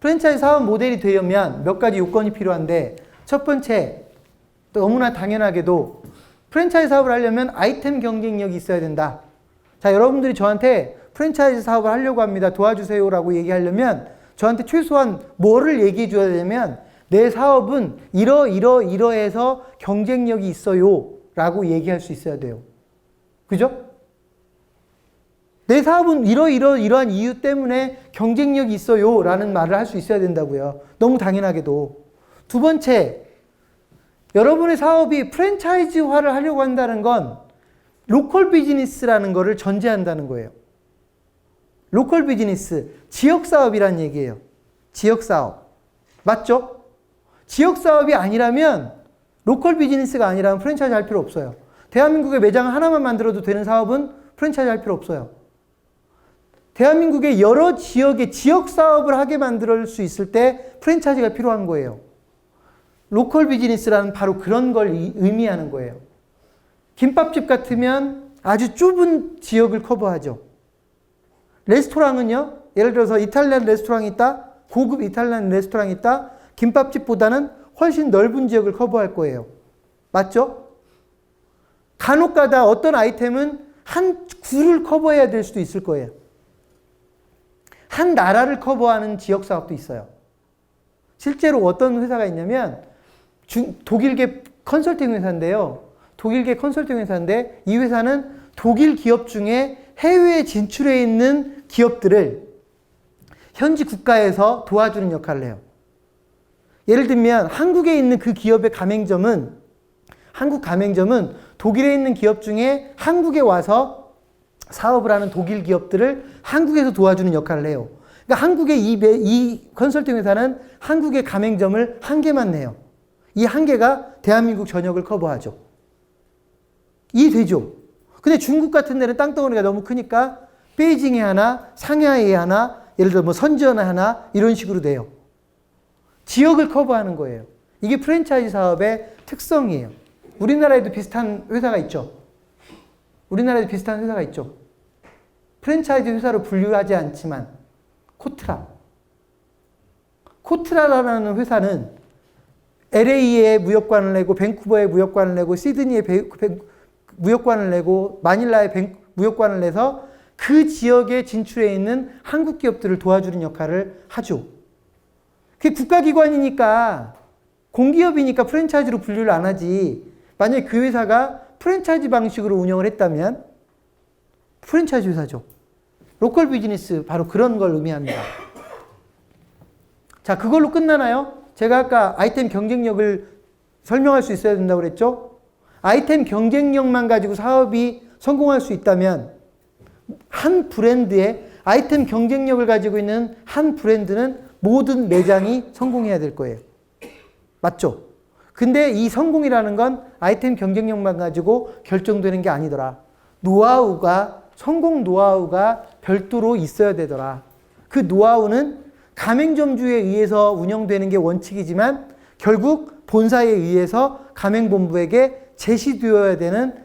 프랜차이즈 사업 모델이 되려면 몇 가지 요건이 필요한데, 첫 번째, 너무나 당연하게도 프랜차이즈 사업을 하려면 아이템 경쟁력이 있어야 된다. 자, 여러분들이 저한테 프랜차이즈 사업을 하려고 합니다. 도와주세요라고 얘기하려면 저한테 최소한 뭐를 얘기해 줘야 되냐면, 내 사업은 이러해서 경쟁력이 있어요 라고 얘기할 수 있어야 돼요. 그죠? 내 사업은 이러한 이유 때문에 경쟁력이 있어요 라는 말을 할 수 있어야 된다고요. 너무 당연하게도. 두 번째, 여러분의 사업이 프랜차이즈화를 하려고 한다는 건 로컬 비즈니스라는 거를 전제한다는 거예요. 로컬 비즈니스, 지역 사업이란 얘기예요. 지역 사업. 맞죠? 지역 사업이 아니라면, 로컬 비즈니스가 아니라면 프랜차이즈 할 필요 없어요. 대한민국에 매장 하나만 만들어도 되는 사업은 프랜차이즈 할 필요 없어요. 대한민국의 여러 지역의 지역 사업을 하게 만들 수 있을 때 프랜차이즈가 필요한 거예요. 로컬 비즈니스라는 바로 그런 걸 의미하는 거예요. 김밥집 같으면 아주 좁은 지역을 커버하죠. 레스토랑은요, 예를 들어서 이탈리안 레스토랑이 있다, 고급 이탈리안 레스토랑이 있다, 김밥집보다는 훨씬 넓은 지역을 커버할 거예요. 맞죠? 간혹 가다 어떤 아이템은 한 구를 커버해야 될 수도 있을 거예요. 한 나라를 커버하는 지역 사업도 있어요. 실제로 어떤 회사가 있냐면 독일계 컨설팅 회사인데요. 독일계 컨설팅 회사인데 이 회사는 독일 기업 중에 해외에 진출해 있는 기업들을 현지 국가에서 도와주는 역할을 해요. 예를 들면 한국에 있는 그 기업의 한국 가맹점은 독일에 있는 기업 중에 한국에 와서 사업을 하는 독일 기업들을 한국에서 도와주는 역할을 해요. 그러니까 한국의 이 컨설팅 회사는 한국의 가맹점을 한 개만 내요. 이 한 개가 대한민국 전역을 커버하죠. 이해되죠? 근데 중국 같은 데는 땅덩어리가 너무 크니까 베이징에 하나, 상하이에 하나, 예를 들어 뭐 선전에 하나 이런 식으로 돼요. 지역을 커버하는 거예요. 이게 프랜차이즈 사업의 특성이에요. 우리나라에도 비슷한 회사가 있죠. 우리나라에도 비슷한 회사가 있죠. 프랜차이즈 회사로 분류하지 않지만 코트라라는 회사는 LA에 무역관을 내고 밴쿠버에 무역관을 내고 시드니에 무역관을 내고 마닐라에 무역관을 내서 그 지역에 진출해 있는 한국 기업들을 도와주는 역할을 하죠. 그게 국가기관이니까 공기업이니까 프랜차이즈로 분류를 안 하지. 만약에 그 회사가 프랜차이즈 방식으로 운영을 했다면 프랜차이즈 회사죠. 로컬 비즈니스 바로 그런 걸 의미합니다. 자, 그걸로 끝나나요? 제가 아까 아이템 경쟁력을 설명할 수 있어야 된다고 그랬죠? 아이템 경쟁력만 가지고 사업이 성공할 수 있다면 한 브랜드의 아이템 경쟁력을 가지고 있는 한 브랜드는 모든 매장이 성공해야 될 거예요. 맞죠? 근데 이 성공이라는 건 아이템 경쟁력만 가지고 결정되는 게 아니더라. 성공 노하우가 별도로 있어야 되더라. 그 노하우는 가맹점주에 의해서 운영되는 게 원칙이지만 결국 본사에 의해서 가맹본부에게 제시되어야 되는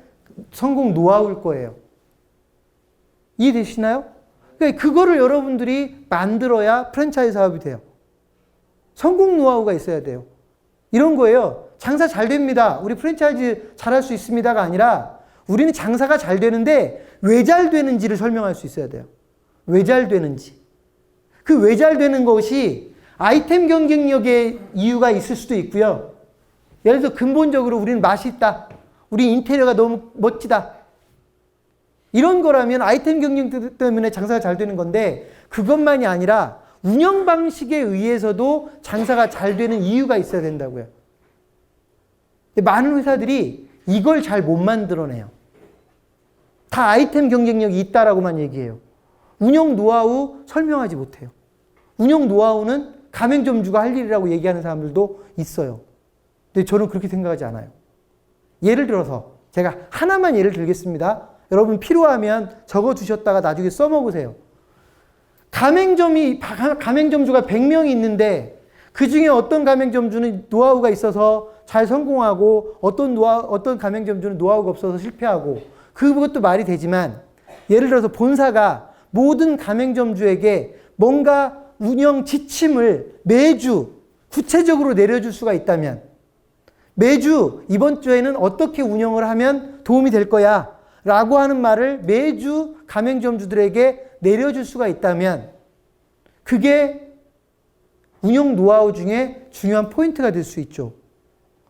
성공 노하우일 거예요. 이해되시나요? 그러니까 그거를 여러분들이 만들어야 프랜차이즈 사업이 돼요. 성공 노하우가 있어야 돼요. 이런 거예요. 장사 잘 됩니다. 우리 프랜차이즈 잘할 수 있습니다가 아니라 우리는 장사가 잘 되는데 왜 잘 되는지를 설명할 수 있어야 돼요. 왜 잘 되는지. 그 왜 잘 되는 것이 아이템 경쟁력의 이유가 있을 수도 있고요. 예를 들어 근본적으로 우리는 맛있다. 우리 인테리어가 너무 멋지다. 이런 거라면 아이템 경쟁 때문에 장사가 잘 되는 건데 그것만이 아니라 운영 방식에 의해서도 장사가 잘 되는 이유가 있어야 된다고요. 많은 회사들이 이걸 잘 못 만들어내요. 다 아이템 경쟁력이 있다라고만 얘기해요. 운영 노하우 설명하지 못해요. 운영 노하우는 가맹점주가 할 일이라고 얘기하는 사람들도 있어요. 근데 저는 그렇게 생각하지 않아요. 예를 들어서 제가 하나만 예를 들겠습니다. 여러분 필요하면 적어두셨다가 나중에 써먹으세요. 가맹점주가 100명이 있는데 그 중에 어떤 가맹점주는 노하우가 있어서 잘 성공하고 어떤 가맹점주는 노하우가 없어서 실패하고 그것도 말이 되지만 예를 들어서 본사가 모든 가맹점주에게 뭔가 운영 지침을 매주 구체적으로 내려줄 수가 있다면, 매주 이번 주에는 어떻게 운영을 하면 도움이 될 거야 라고 하는 말을 매주 가맹점주들에게 내려줄 수가 있다면 그게 운영 노하우 중에 중요한 포인트가 될 수 있죠.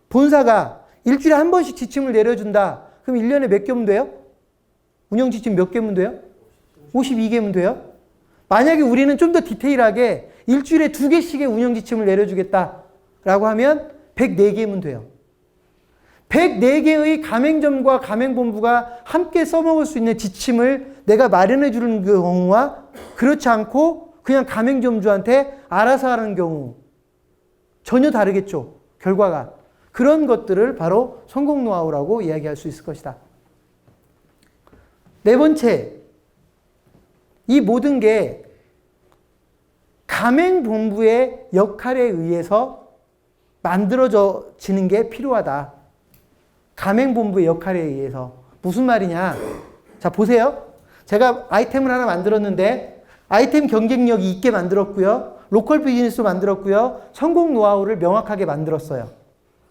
본사가 일주일에 한 번씩 지침을 내려준다. 그럼 1년에 몇 개면 돼요? 운영 지침 몇 개면 돼요? 52개면 돼요? 만약에 우리는 좀 더 디테일하게 일주일에 2개씩의 운영 지침을 내려주겠다라고 하면 104개면 돼요. 104개의 가맹점과 가맹본부가 함께 써먹을 수 있는 지침을 내가 마련해 주는 경우와 그렇지 않고 그냥 가맹점주한테 알아서 하는 경우 전혀 다르겠죠. 결과가. 그런 것들을 바로 성공 노하우라고 이야기할 수 있을 것이다. 네 번째, 이 모든 게 가맹본부의 역할에 의해서 만들어지는 게 필요하다. 가맹본부의 역할에 의해서. 무슨 말이냐? 자, 보세요. 제가 아이템을 하나 만들었는데 아이템 경쟁력이 있게 만들었고요. 로컬 비즈니스로 만들었고요. 성공 노하우를 명확하게 만들었어요.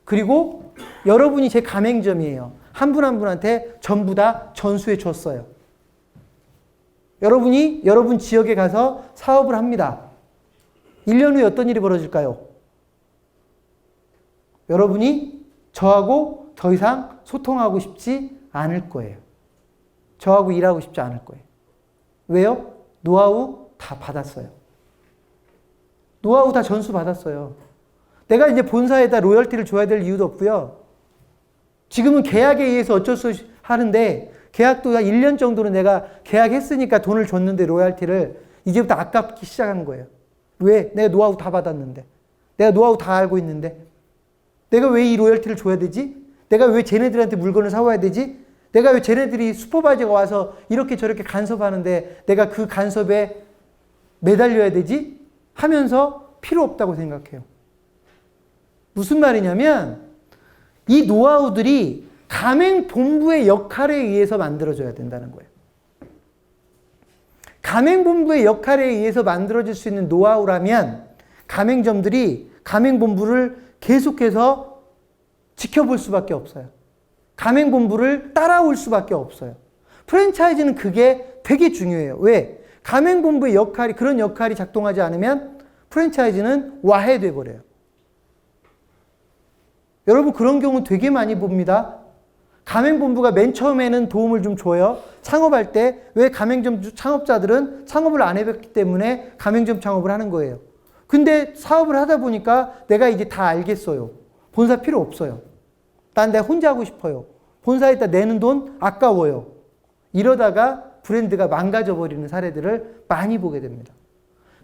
그리고 여러분이 제 가맹점이에요. 한 분 한 분한테 전부 다 전수해 줬어요. 여러분이 여러분 지역에 가서 사업을 합니다. 1년 후에 어떤 일이 벌어질까요? 여러분이 저하고 더 이상 소통하고 싶지 않을 거예요. 저하고 일하고 싶지 않을 거예요. 왜요? 노하우 다 받았어요. 노하우 다 전수 받았어요. 내가 이제 본사에다 로열티를 줘야 될 이유도 없고요. 지금은 계약에 의해서 어쩔 수 없이 하는데 계약도 한 1년 정도는 내가 계약했으니까 돈을 줬는데 로열티를 이제부터 아깝기 시작하는 거예요. 왜? 내가 노하우 다 받았는데. 내가 노하우 다 알고 있는데. 내가 왜 이 로열티를 줘야 되지? 내가 왜 쟤네들한테 물건을 사와야 되지? 내가 왜 쟤네들이 슈퍼바이저가 와서 이렇게 저렇게 간섭하는데 내가 그 간섭에 매달려야 되지? 하면서 필요 없다고 생각해요. 무슨 말이냐면 이 노하우들이 가맹본부의 역할에 의해서 만들어져야 된다는 거예요. 가맹본부의 역할에 의해서 만들어질 수 있는 노하우라면 가맹점들이 가맹본부를 계속해서 지켜볼 수밖에 없어요. 가맹본부를 따라올 수밖에 없어요. 프랜차이즈는 그게 되게 중요해요. 왜? 가맹본부의 역할이, 그런 역할이 작동하지 않으면 프랜차이즈는 와해돼 버려요. 여러분 그런 경우 되게 많이 봅니다. 가맹본부가 맨 처음에는 도움을 좀 줘요. 창업할 때 왜 가맹점 창업자들은 창업을 안 해봤기 때문에 가맹점 창업을 하는 거예요. 근데 사업을 하다 보니까 내가 이제 다 알겠어요. 본사 필요 없어요. 난 내가 혼자 하고 싶어요. 본사에다 내는 돈 아까워요. 이러다가 브랜드가 망가져 버리는 사례들을 많이 보게 됩니다.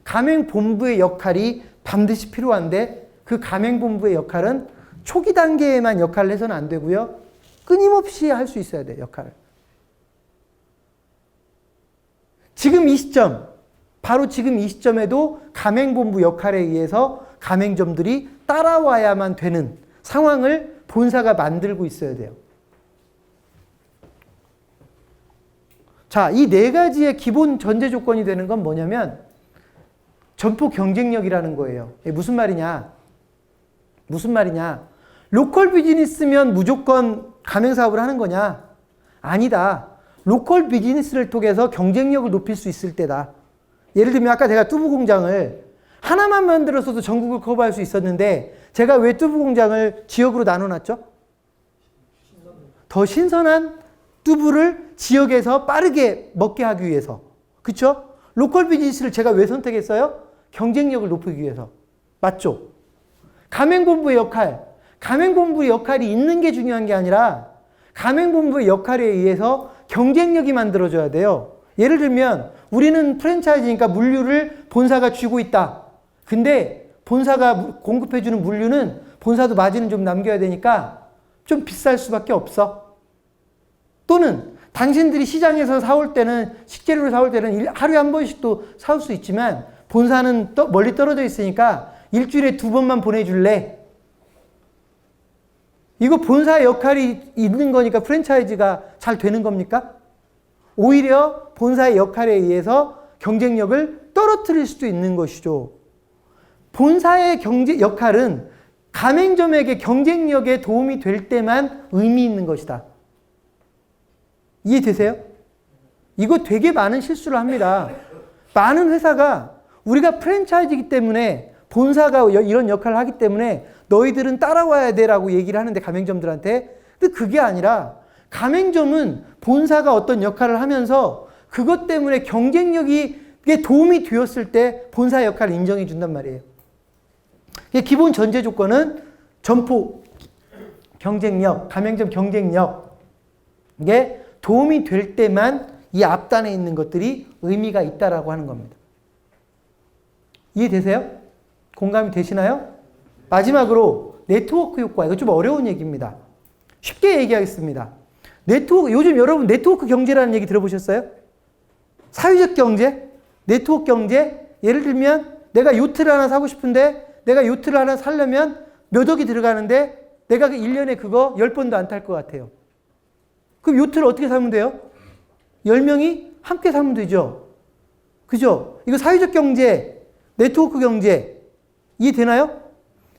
가맹본부의 역할이 반드시 필요한데 그 가맹본부의 역할은 초기 단계에만 역할을 해서는 안 되고요. 끊임없이 할 수 있어야 돼요, 역할을. 지금 이 시점, 바로 지금 이 시점에도 가맹본부 역할에 의해서 가맹점들이 따라와야만 되는 상황을 본사가 만들고 있어야 돼요. 자, 이 네 가지의 기본 전제 조건이 되는 건 뭐냐면 점포 경쟁력이라는 거예요. 이게 무슨 말이냐? 무슨 말이냐? 로컬 비즈니스면 무조건 가맹사업을 하는 거냐? 아니다. 로컬 비즈니스를 통해서 경쟁력을 높일 수 있을 때다. 예를 들면 아까 제가 뚜부 공장을 하나만 만들었어도 전국을 커버할 수 있었는데 제가 왜 뚜부 공장을 지역으로 나눠놨죠? 더 신선한 뚜부를 지역에서 빠르게 먹게 하기 위해서. 그렇죠? 로컬 비즈니스를 제가 왜 선택했어요? 경쟁력을 높이기 위해서. 맞죠? 가맹본부의 역할. 가맹본부의 역할이 있는 게 중요한 게 아니라 가맹본부의 역할에 의해서 경쟁력이 만들어져야 돼요. 예를 들면 우리는 프랜차이즈니까 물류를 본사가 쥐고 있다. 근데 본사가 공급해주는 물류는 본사도 마진을 좀 남겨야 되니까 좀 비쌀 수밖에 없어. 또는 당신들이 시장에서 사올 때는 식재료를 사올 때는 하루에 한 번씩도 사올 수 있지만 본사는 멀리 떨어져 있으니까 일주일에 2번만 보내줄래? 이거 본사의 역할이 있는 거니까 프랜차이즈가 잘 되는 겁니까? 오히려 본사의 역할에 의해서 경쟁력을 떨어뜨릴 수도 있는 것이죠. 본사의 경제 역할은 가맹점에게 경쟁력에 도움이 될 때만 의미 있는 것이다. 이해되세요? 이거 되게 많은 실수를 합니다. 많은 회사가 우리가 프랜차이즈이기 때문에 본사가 이런 역할을 하기 때문에 너희들은 따라와야 돼라고 얘기를 하는데 가맹점들한테. 근데 그게 아니라 가맹점은 본사가 어떤 역할을 하면서 그것 때문에 경쟁력에 도움이 되었을 때 본사 역할을 인정해 준단 말이에요. 기본 전제 조건은 점포 경쟁력, 가맹점 경쟁력 이게 도움이 될 때만 이 앞단에 있는 것들이 의미가 있다라고 하는 겁니다. 이해되세요? 공감이 되시나요? 마지막으로 네트워크 효과. 이거 좀 어려운 얘기입니다. 쉽게 얘기하겠습니다. 요즘 여러분 네트워크 경제라는 얘기 들어보셨어요? 사회적 경제, 네트워크 경제. 예를 들면 내가 요트를 하나 사고 싶은데 내가 요트를 하나 사려면 몇 억이 들어가는데 내가 1년에 그거 10번도 안 탈 것 같아요. 그럼 요트를 어떻게 사면 돼요? 10명이 함께 사면 되죠. 그죠? 이거 사회적 경제, 네트워크 경제 이해되나요?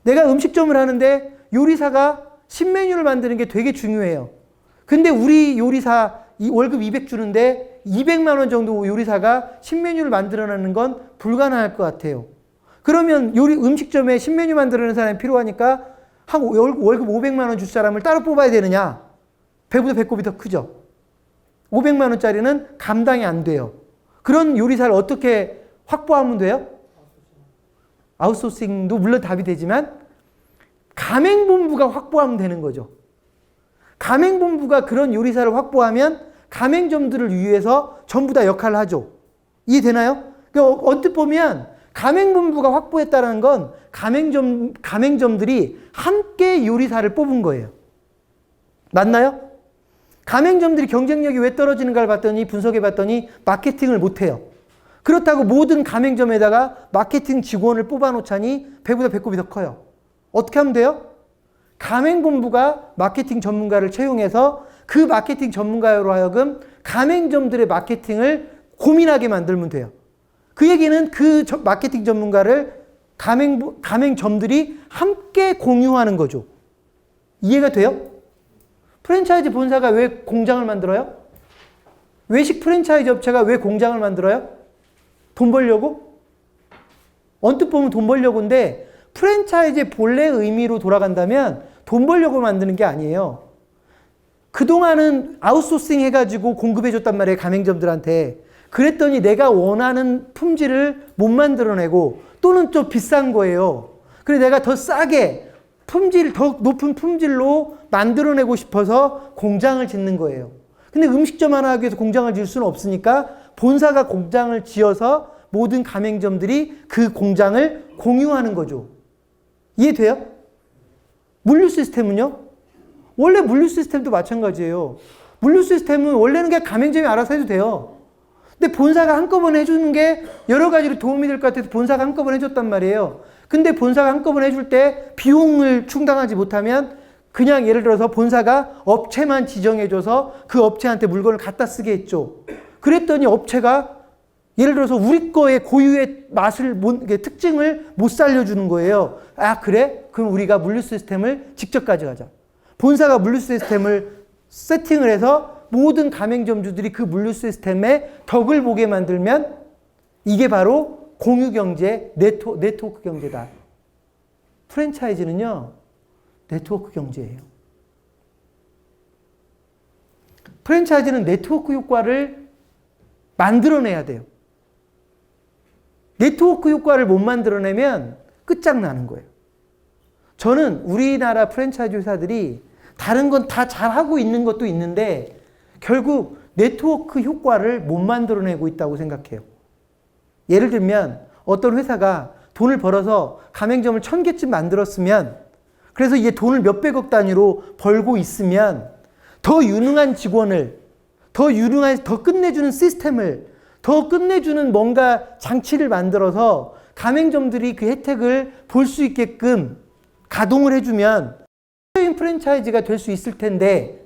내가 음식점을 하는데 요리사가 신메뉴를 만드는 게 되게 중요해요. 근데 우리 요리사 월급 200 주는데 200만 원 정도 요리사가 신메뉴를 만들어내는 건 불가능할 것 같아요. 그러면 음식점에 신메뉴 만들어내는 사람이 필요하니까 한 월급 500만 원 줄 사람을 따로 뽑아야 되느냐? 배보다 배꼽이 더 크죠. 500만 원짜리는 감당이 안 돼요. 그런 요리사를 어떻게 확보하면 돼요? 아웃소싱도 물론 답이 되지만 가맹본부가 확보하면 되는 거죠. 가맹본부가 그런 요리사를 확보하면 가맹점들을 위해서 전부 다 역할을 하죠. 이해되나요? 그러니까 언뜻 보면 가맹본부가 확보했다는 건 가맹점들이 함께 요리사를 뽑은 거예요. 맞나요? 가맹점들이 경쟁력이 왜 떨어지는가를 분석해 봤더니 마케팅을 못해요. 그렇다고 모든 가맹점에다가 마케팅 직원을 뽑아놓자니 배보다 배꼽이 더 커요. 어떻게 하면 돼요? 가맹본부가 마케팅 전문가를 채용해서 그 마케팅 전문가로 하여금 가맹점들의 마케팅을 고민하게 만들면 돼요. 그 얘기는 그 마케팅 전문가를 가맹점들이 함께 공유하는 거죠. 이해가 돼요? 프랜차이즈 본사가 왜 공장을 만들어요? 외식 프랜차이즈 업체가 왜 공장을 만들어요? 돈 벌려고? 언뜻 보면 돈 벌려고인데 프랜차이즈의 본래 의미로 돌아간다면 돈 벌려고 만드는 게 아니에요. 그동안은 아웃소싱 해가지고 공급해줬단 말이에요. 가맹점들한테. 그랬더니 내가 원하는 품질을 못 만들어내고 또는 좀 비싼 거예요. 그래서 내가 더 싸게 더 높은 품질로 만들어내고 싶어서 공장을 짓는 거예요. 근데 음식점 하나 하기 위해서 공장을 지을 수는 없으니까 본사가 공장을 지어서 모든 가맹점들이 그 공장을 공유하는 거죠. 이해돼요? 물류 시스템은요? 원래 물류 시스템도 마찬가지예요. 물류 시스템은 원래는 그냥 가맹점이 알아서 해도 돼요. 근데 본사가 한꺼번에 해주는 게 여러 가지로 도움이 될 것 같아서 본사가 한꺼번에 해줬단 말이에요. 근데 본사가 한꺼번에 해줄 때 비용을 충당하지 못하면 그냥 예를 들어서 본사가 업체만 지정해줘서 그 업체한테 물건을 갖다 쓰게 했죠. 그랬더니 업체가 예를 들어서 우리 거의 고유의 특징을 못 살려주는 거예요. 아, 그래? 그럼 우리가 물류 시스템을 직접 가져가자. 본사가 물류 시스템을 세팅을 해서 모든 가맹점주들이 그 물류 시스템에 덕을 보게 만들면 이게 바로 공유경제, 네트워크 경제다. 프랜차이즈는요, 네트워크 경제예요. 프랜차이즈는 네트워크 효과를 만들어내야 돼요. 네트워크 효과를 못 만들어내면 끝장나는 거예요. 저는 우리나라 프랜차이즈 회사들이 다른 건 다 잘하고 있는 것도 있는데 결국 네트워크 효과를 못 만들어내고 있다고 생각해요. 예를 들면 어떤 회사가 돈을 벌어서 가맹점을 1000개쯤 만들었으면 그래서 이게 돈을 몇백억 단위로 벌고 있으면 더 유능한 직원을 더 끝내주는 시스템을 더 끝내주는 뭔가 장치를 만들어서 가맹점들이 그 혜택을 볼 수 있게끔 가동을 해주면 프랜차이즈가 될 수 있을 텐데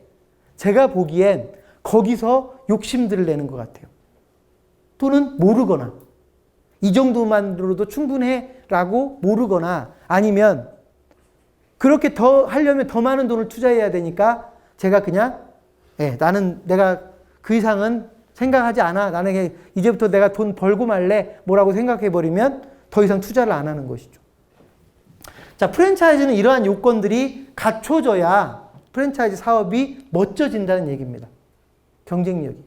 제가 보기엔 거기서 욕심들을 내는 것 같아요. 또는 모르거나 이 정도만으로도 충분해라고 모르거나 아니면 그렇게 더 하려면 더 많은 돈을 투자해야 되니까 제가 그냥 나는 내가 그 이상은 생각하지 않아. 나는 이제부터 내가 돈 벌고 말래. 뭐라고 생각해버리면 더 이상 투자를 안 하는 것이죠. 자, 프랜차이즈는 이러한 요건들이 갖춰져야 프랜차이즈 사업이 멋져진다는 얘기입니다. 경쟁력이.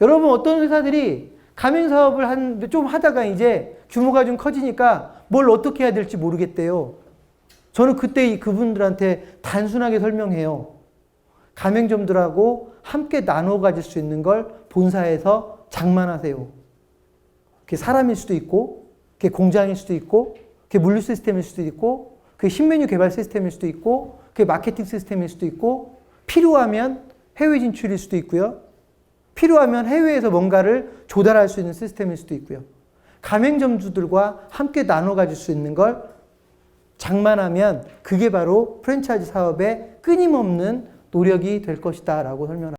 여러분 어떤 회사들이 가맹 사업을 좀 하다가 이제 규모가 좀 커지니까 뭘 어떻게 해야 될지 모르겠대요. 저는 그때 그분들한테 단순하게 설명해요. 가맹점들하고 함께 나눠 가질 수 있는 걸 본사에서 장만하세요. 그게 사람일 수도 있고, 그게 공장일 수도 있고, 그게 물류 시스템일 수도 있고, 그게 신메뉴 개발 시스템일 수도 있고, 그게 마케팅 시스템일 수도 있고, 필요하면 해외 진출일 수도 있고요. 필요하면 해외에서 뭔가를 조달할 수 있는 시스템일 수도 있고요. 가맹점주들과 함께 나눠 가질 수 있는 걸 장만하면 그게 바로 프랜차이즈 사업의 끊임없는 노력이 될 것이다 라고 설명합니다.